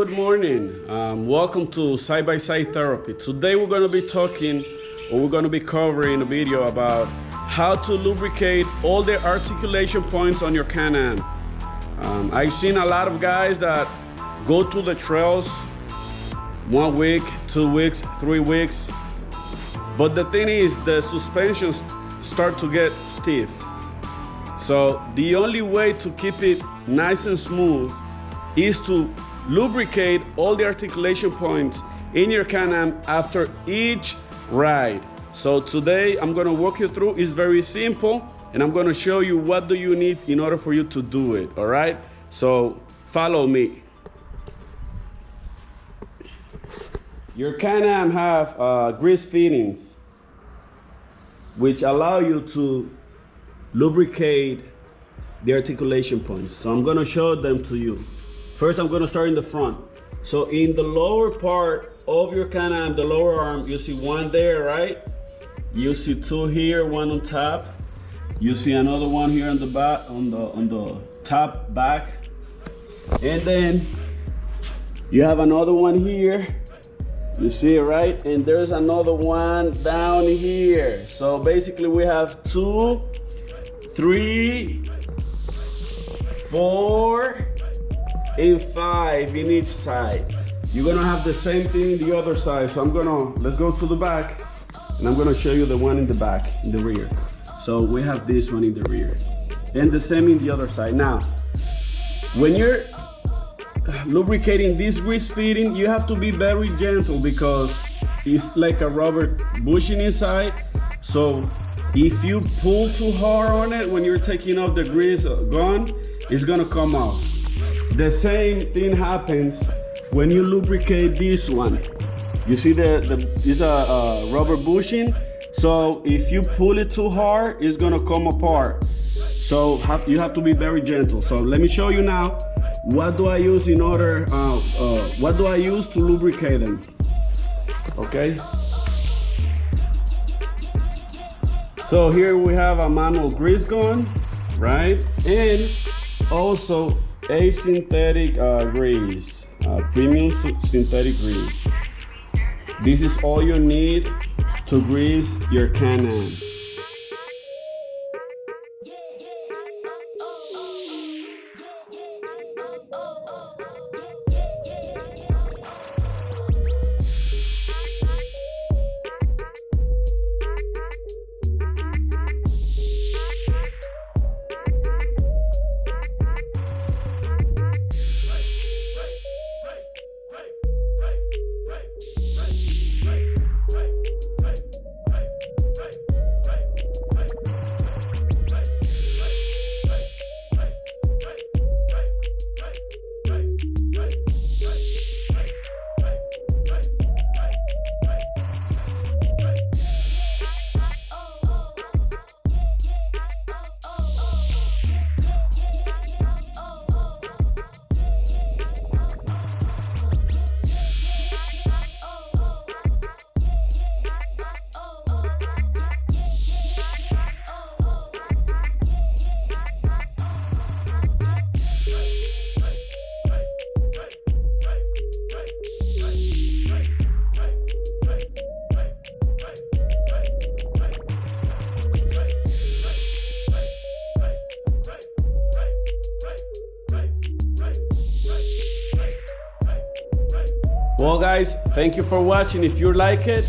good morning. Welcome to side-by-side therapy. Today we're going to be talking, or we're going to be covering a video about how to lubricate all the articulation points on your Can Am. I've seen a lot of guys that go to the trails 1 week, 2 weeks, 3 weeks, but the thing is the suspensions start to get stiff. So the only way to keep it nice and smooth is to lubricate all the articulation points in your Can Am after each ride. So today I'm going to walk you through. It's very simple, and I'm going to show you what do you need in order for you to do it. All right, so follow me. Your Can Am have grease fittings which allow you to lubricate the articulation points. So I'm going to show them to you. First, I'm going to start in the front. So in the lower part of your Can Am, the lower arm, you see one there, right? You see two here, one on top. You see another one here on the back, on the top back. And then you have another one here. You see it, right? And there's another one down here. So basically we have 2, 3, 4, and 5 in each side. You're gonna have the same thing in the other side. So let's go to the back, and I'm gonna show you the one in the back, in the rear. So we have this one in the rear, and the same in the other side. Now, when you're lubricating this grease fitting, you have to be very gentle because it's like a rubber bushing inside. So if you pull too hard on it when you're taking off the grease gun, it's gonna come off. The same thing happens when you lubricate this one. You see it's a rubber bushing. So if you pull it too hard, it's gonna come apart. So you have to be very gentle. So let me show you now. What do I use in order? What do I use to lubricate them? Okay. So here we have a manual grease gun, right? And also a synthetic grease, premium synthetic grease. This is all you need to grease your Can Am. Well guys, thank you for watching. If you like it,